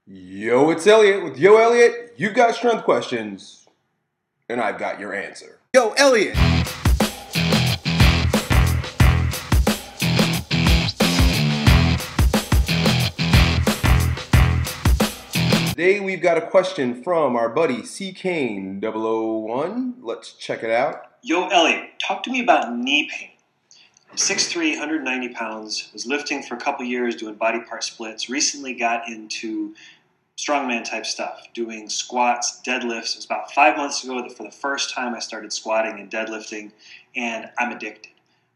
Yo, it's Elliot with Yo Elliot. You've got strength questions, and I've got your answer. Yo, Elliot. Today we've got a question from our buddy C Kane 001. Let's check it out. Yo, Elliot, talk to me about knee pain. I'm 6'3", 190 pounds, was lifting for a couple years, doing body part splits, recently got into strongman type stuff, doing squats, deadlifts. It was about 5 months ago that for the first time I started squatting and deadlifting, and I'm addicted.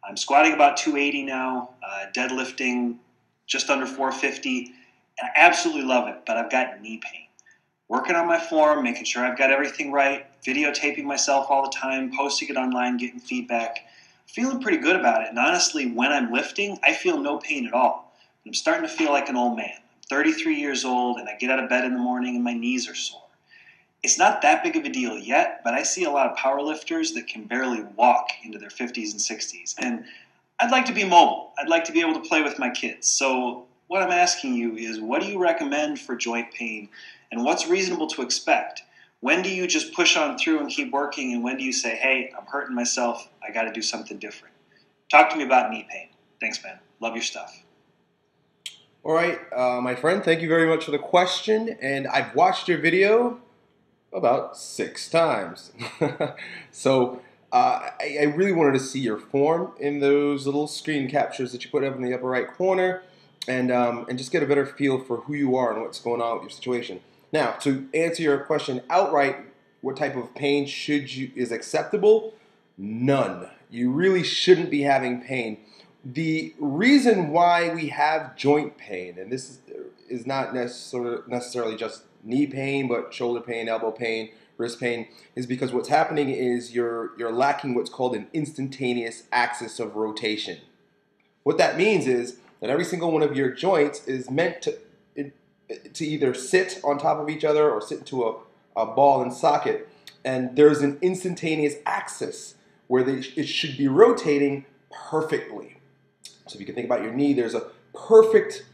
I'm squatting about 280 now, deadlifting just under 450, and I absolutely love it, but I've got knee pain. Working on my form, making sure I've got everything right, videotaping myself all the time, posting it online, getting feedback, feeling pretty good about it. And honestly, when I'm lifting, I feel no pain at all. I'm starting to feel like an old man. I'm 33 years old, and I get out of bed in the morning and my knees are sore. It's not that big of a deal yet, but I see a lot of power lifters that can barely walk into their 50s and 60s. And I'd like to be mobile. I'd like to be able to play with my kids. So what I'm asking you is, what do you recommend for joint pain, and what's reasonable to expect? When do you just push on through and keep working, and when do you say, hey, I'm hurting myself, I got to do something different? Talk to me about knee pain. Thanks, man. Love your stuff. All right, my friend, thank you very much for the question, and I've watched your video about 6 times. So I really wanted to see your form in those little screen captures that you put up in the upper right corner, and just get a better feel for who you are and what's going on with your situation. Now, to answer your question outright, what type of pain is acceptable? None. You really shouldn't be having pain. The reason why we have joint pain, and this is not necessarily just knee pain, but shoulder pain, elbow pain, wrist pain, is because what's happening is you're lacking what's called an instantaneous axis of rotation. What that means is that every single one of your joints is meant to either sit on top of each other or sit into a ball and socket, and there's an instantaneous axis where it should be rotating perfectly. So if you can think about your knee, there's a perfect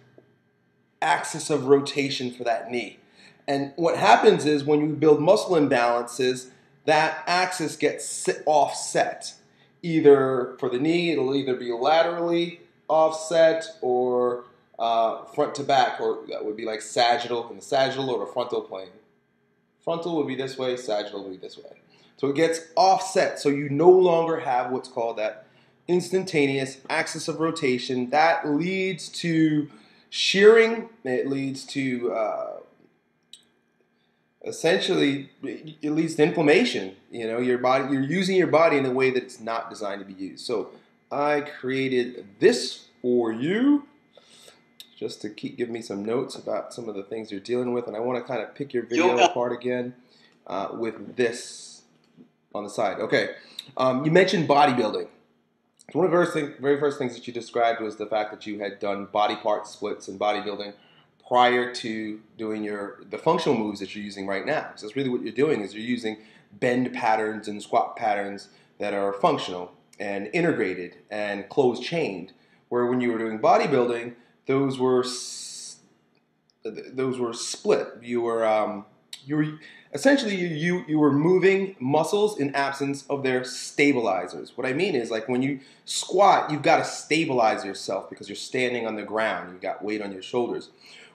axis of rotation for that knee. And what happens is when you build muscle imbalances, that axis gets offset. Either for the knee, it'll either be laterally offset or front to back, or that would be like sagittal in the sagittal or the frontal plane. Frontal would be this way, sagittal would be this way. So it gets offset, so you no longer have what's called that instantaneous axis of rotation. That leads to shearing. It leads to essentially, it leads to inflammation. You know, you're using your body in a way that it's not designed to be used. So I created this for you, just to give me some notes about some of the things you're dealing with. And I want to kind of pick your video apart again with this on the side. Okay, you mentioned bodybuilding. One of the very first things that you described was the fact that you had done body part splits and bodybuilding prior to doing the functional moves that you're using right now. So that's really what you're doing, is you're using bend patterns and squat patterns that are functional and integrated and closed-chained, where when you were doing bodybuilding, those were split. You were essentially you were moving muscles in absence of their stabilizers. What I mean is, like, when you squat, you've got to stabilize yourself because you're standing on the ground. You've got weight on your shoulders.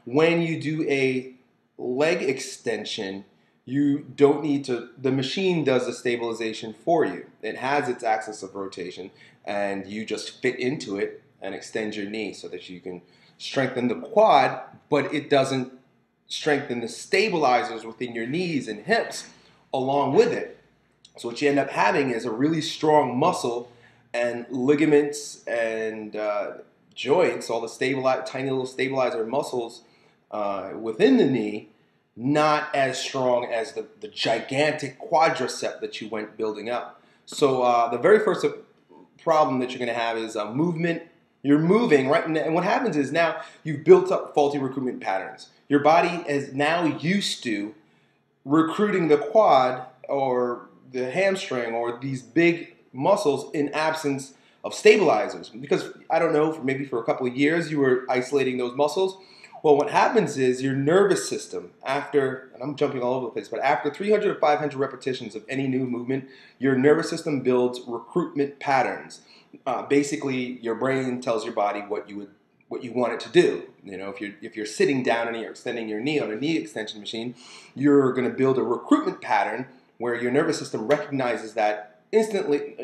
When you do a leg extension, you don't need to. The machine does the stabilization for you. It has its axis of rotation, and you just fit into it and extend your knee so that you can strengthen the quad, but it doesn't strengthen the stabilizers within your knees and hips along with it. So what you end up having is a really strong muscle and ligaments and joints, all the tiny little stabilizer muscles within the knee, not as strong as the gigantic quadricep that you went building up. So the very first problem that you're going to have is movement. You're moving, right? And what happens is now you've built up faulty recruitment patterns. Your body is now used to recruiting the quad or the hamstring or these big muscles in absence of stabilizers. Because, I don't know, maybe for a couple of years you were isolating those muscles. Well, what happens is your nervous system, after, and I'm jumping all over the place, but after 300 to 500 repetitions of any new movement, your nervous system builds recruitment patterns. Basically, your brain tells your body what you want it to do. You know, if you're sitting down and you're extending your knee on a knee extension machine, you're going to build a recruitment pattern where your nervous system recognizes that instantly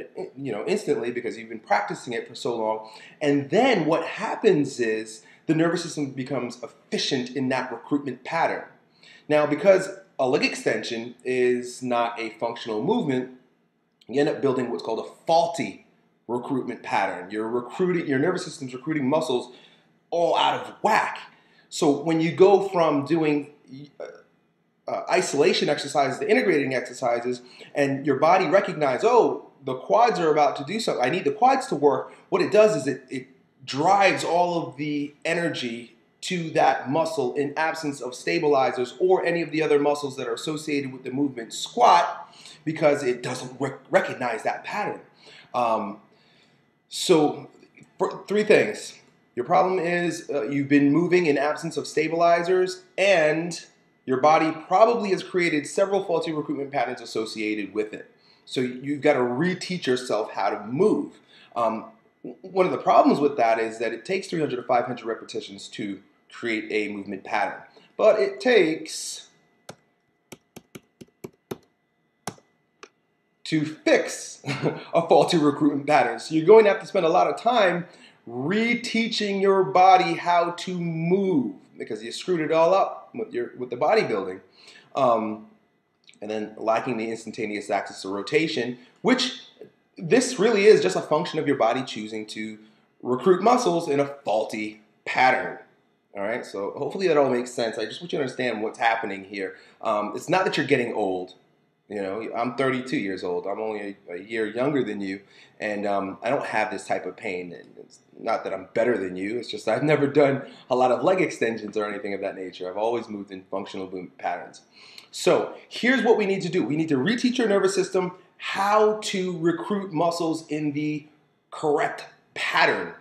because you've been practicing it for so long. And then what happens is the nervous system becomes efficient in that recruitment pattern. Now, because a leg extension is not a functional movement, you end up building what's called a faulty recruitment pattern. Your nervous system's recruiting muscles all out of whack. So when you go from doing isolation exercises to integrating exercises, and your body recognizes, oh, the quads are about to do something, I need the quads to work, what it does is it drives all of the energy to that muscle in absence of stabilizers or any of the other muscles that are associated with the movement squat, because it doesn't recognize that pattern. So three things. Your problem is you've been moving in absence of stabilizers, and your body probably has created several faulty recruitment patterns associated with it. So you've got to reteach yourself how to move. One of the problems with that is that it takes 300 to 500 repetitions to create a movement pattern. But it takes to fix a faulty recruitment pattern. So you're going to have to spend a lot of time reteaching your body how to move, because you screwed it all up with the bodybuilding. And then lacking the instantaneous axis of rotation, which this really is just a function of your body choosing to recruit muscles in a faulty pattern. All right, so hopefully that all makes sense. I just want you to understand what's happening here. It's not that you're getting old. You know, I'm 32 years old. I'm only a year younger than you, and I don't have this type of pain. And it's not that I'm better than you. It's just I've never done a lot of leg extensions or anything of that nature. I've always moved in functional movement patterns. So here's what we need to do. We need to reteach your nervous system how to recruit muscles in the correct pattern,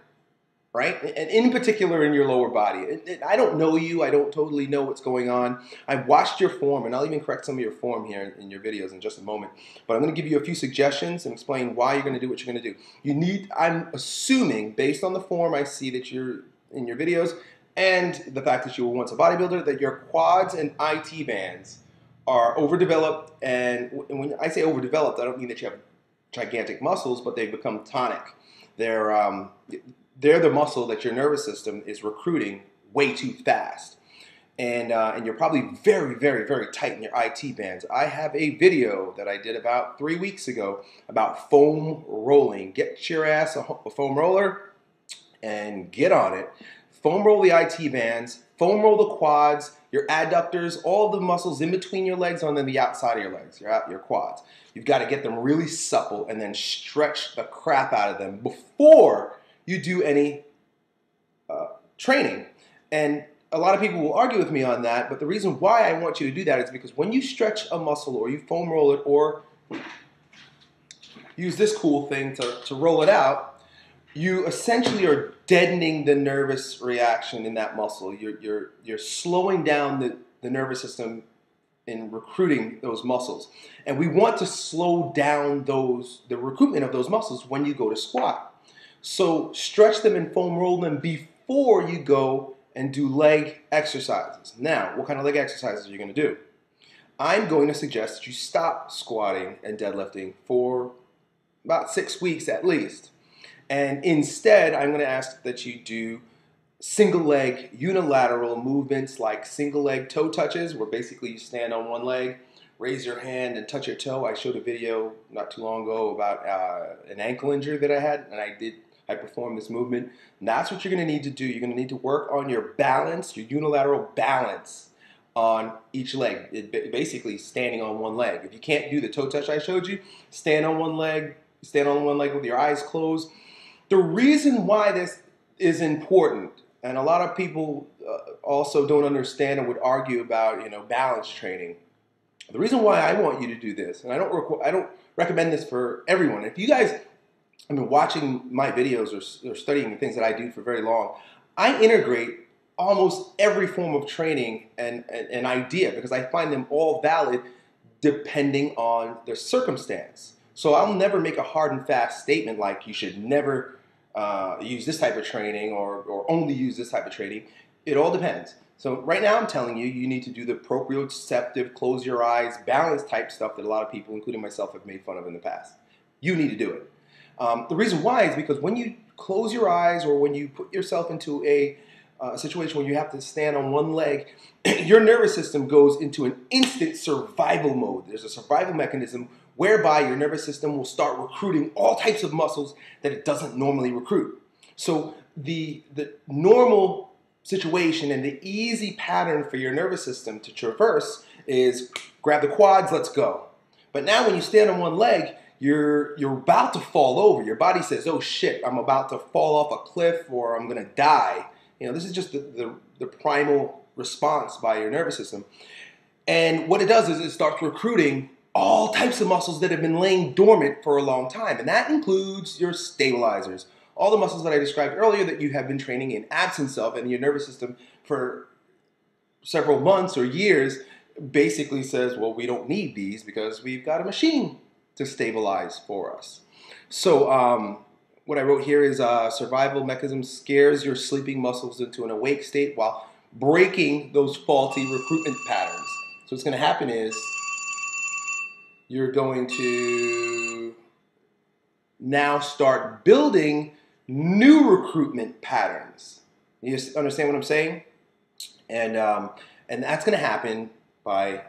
right? And in particular in your lower body. I don't know you. I don't totally know what's going on. I've watched your form, and I'll even correct some of your form here in your videos in just a moment. But I'm going to give you a few suggestions and explain why you're going to do what you're going to do. I'm assuming, based on the form I see that you're in your videos and the fact that you were once a bodybuilder, that your quads and IT bands are overdeveloped. And when I say overdeveloped, I don't mean that you have gigantic muscles, but they've become tonic. They're the muscle that your nervous system is recruiting way too fast. And you're probably very, very, very tight in your IT bands. I have a video that I did about 3 weeks ago about foam rolling. Get your ass a foam roller and get on it. Foam roll the IT bands, foam roll the quads, your adductors, all the muscles in between your legs and then the outside of your legs, your quads. You've got to get them really supple and then stretch the crap out of them before you do any training. And a lot of people will argue with me on that, but the reason why I want you to do that is because when you stretch a muscle or you foam roll it or use this cool thing to roll it out, you essentially are deadening the nervous reaction in that muscle. You're slowing down the nervous system in recruiting those muscles. And we want to slow down the recruitment of those muscles when you go to squat. So stretch them and foam roll them before you go and do leg exercises. Now, what kind of leg exercises are you going to do? I'm going to suggest that you stop squatting and deadlifting for about 6 weeks at least. And instead, I'm going to ask that you do single leg unilateral movements like single leg toe touches, where basically you stand on one leg, raise your hand and touch your toe. I showed a video not too long ago about an ankle injury that I had, and I performed this movement. And that's what you're going to need to do. You're going to need to work on your balance, your unilateral balance on each leg. Basically standing on one leg. If you can't do the toe touch I showed you, stand on one leg with your eyes closed. The reason why this is important, and a lot of people also don't understand and would argue about, balance training. The reason why I want you to do this, and I don't recommend this for everyone. If you guys have been watching my videos or studying the things that I do for very long, I integrate almost every form of training and idea because I find them all valid depending on the circumstance. So I'll never make a hard and fast statement like you should never use this type of training or only use this type of training. It all depends. So right now I'm telling you, you need to do the proprioceptive, close your eyes, balance type stuff that a lot of people, including myself, have made fun of in the past. You need to do it. The reason why is because when you close your eyes or when you put yourself into a situation where you have to stand on one leg, your nervous system goes into an instant survival mode. There's a survival mechanism whereby your nervous system will start recruiting all types of muscles that it doesn't normally recruit. So the normal situation and the easy pattern for your nervous system to traverse is grab the quads, let's go. But now when you stand on one leg, you're about to fall over. Your body says, oh shit, I'm about to fall off a cliff or I'm gonna die. You know, this is just the primal response by your nervous system. And what it does is it starts recruiting all types of muscles that have been laying dormant for a long time. And that includes your stabilizers, all the muscles that I described earlier that you have been training in absence of, and your nervous system for several months or years basically says, well, we don't need these because we've got a machine to stabilize for us. So what I wrote here is survival mechanism scares your sleeping muscles into an awake state while breaking those faulty recruitment patterns. So what's going to happen is you're going to now start building new recruitment patterns. You understand what I'm saying? And that's going to happen by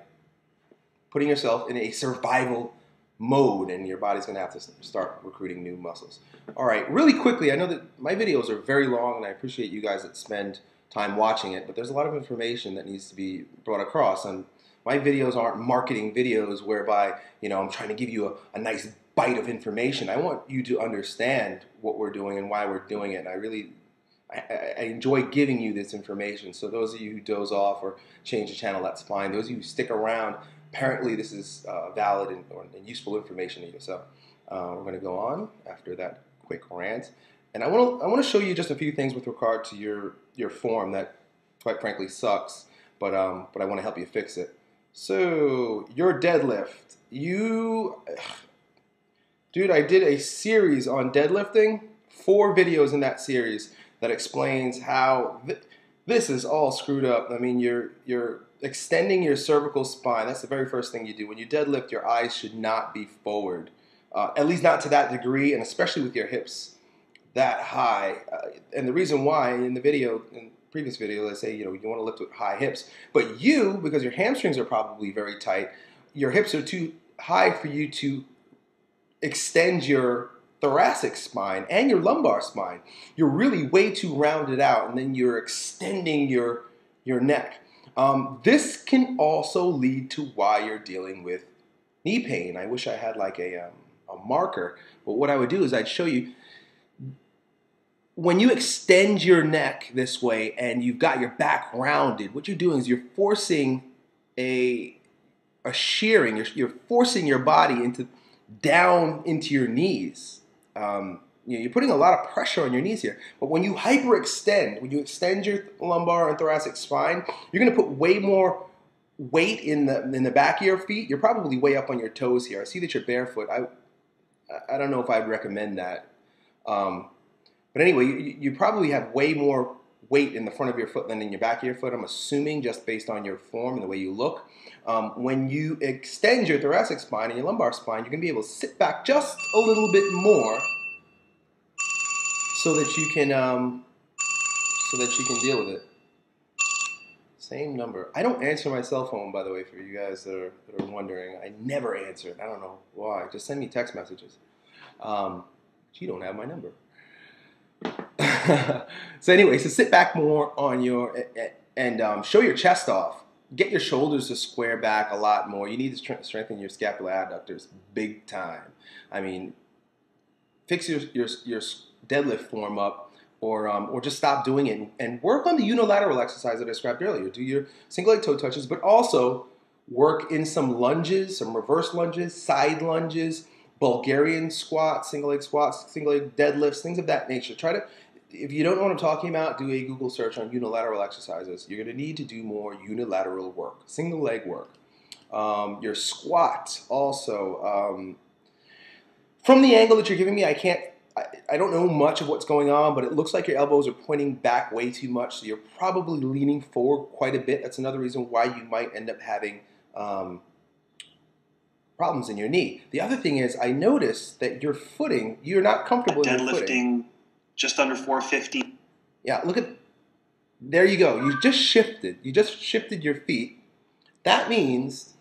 putting yourself in a survival mode, and your body's going to have to start recruiting new muscles. All right, really quickly, I know that my videos are very long, and I appreciate you guys that spend time watching it, but there's a lot of information that needs to be brought across. And my videos aren't marketing videos whereby, you know, I'm trying to give you a nice bite of information. I want you to understand what we're doing and why we're doing it. And I enjoy giving you this information. So those of you who doze off or change the channel, that's fine. Those of you who stick around, apparently this is valid and useful information to you. So we're going to go on after that quick rant. And I want to show you just a few things with regard to your form that, quite frankly, sucks. But I want to help you fix it. So your deadlift, dude, I did a series on deadlifting, 4 videos in that series that explains how this is all screwed up. I mean, you're extending your cervical spine. That's the very first thing you do. When you deadlift, your eyes should not be forward, at least not to that degree, and especially with your hips that high. And the reason why in the previous video, let's say, you want to lift with high hips, but because your hamstrings are probably very tight, your hips are too high for you to extend your thoracic spine and your lumbar spine. You're really way too rounded out, and then you're extending your neck. This can also lead to why you're dealing with knee pain. I wish I had like a marker, but what I would do is I'd show you when you extend your neck this way and you've got your back rounded, what you're doing is you're forcing a shearing. You're forcing your body down into your knees. You're putting a lot of pressure on your knees here. But when you hyperextend, when you extend your lumbar and thoracic spine, you're going to put way more weight in the back of your feet. You're probably way up on your toes here. I see that you're barefoot. I don't know if I'd recommend that. But anyway, you probably have way more weight in the front of your foot than in your back of your foot, I'm assuming, just based on your form and the way you look. When you extend your thoracic spine and your lumbar spine, you're going to be able to sit back just a little bit more so that you can deal with it. Same number. I don't answer my cell phone, by the way, for you guys that are wondering. I never answer it. I don't know why. Just send me text messages. You don't have my number. So anyway, so sit back more on and show your chest off. Get your shoulders to square back a lot more. You need to strengthen your scapular adductors big time. I mean, fix your deadlift form up, or just stop doing it and work on the unilateral exercise that I described earlier. Do your single leg toe touches, but also work in some lunges, some reverse lunges, side lunges, Bulgarian squats, single leg deadlifts, things of that nature. if you don't know what I'm talking about, do a Google search on unilateral exercises. You're going to need to do more unilateral work, single leg work. Your squat also. From the angle that you're giving me, I don't know much of what's going on, but it looks like your elbows are pointing back way too much, so you're probably leaning forward quite a bit. That's another reason why you might end up having problems in your knee. The other thing is, I noticed that your footing, you're not comfortable in your footing. Deadlifting just under 450. Yeah, look at, there you go. You just shifted. You just shifted your feet. That means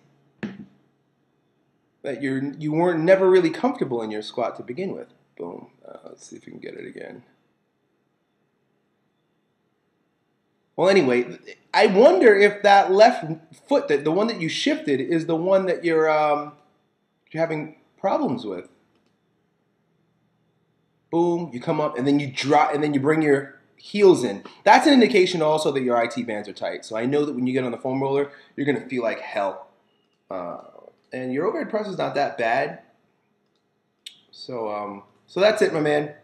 that you weren't never really comfortable in your squat to begin with. Boom. Let's see if we can get it again. Well, anyway, I wonder if that left foot, the one that you shifted, is the one that you're having problems with. Boom, you come up and then you drop and then you bring your heels in. That's an indication also that your IT bands are tight. So I know that when you get on the foam roller, you're going to feel like hell. And your overhead press is not that bad. So that's it, my man.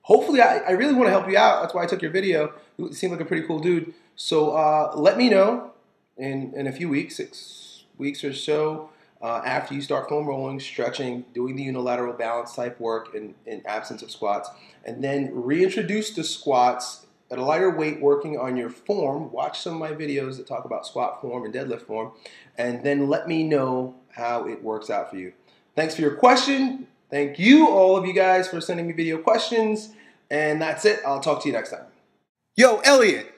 Hopefully, I really want to help you out. That's why I took your video. You seem like a pretty cool dude. So let me know in a few weeks, 6 weeks or so, after you start foam rolling, stretching, doing the unilateral balance type work in absence of squats, and then reintroduce the squats at a lighter weight, working on your form. Watch some of my videos that talk about squat form and deadlift form, and then let me know how it works out for you. Thanks for your question. Thank you, all of you guys, for sending me video questions. And that's it. I'll talk to you next time. Yo, Elliot.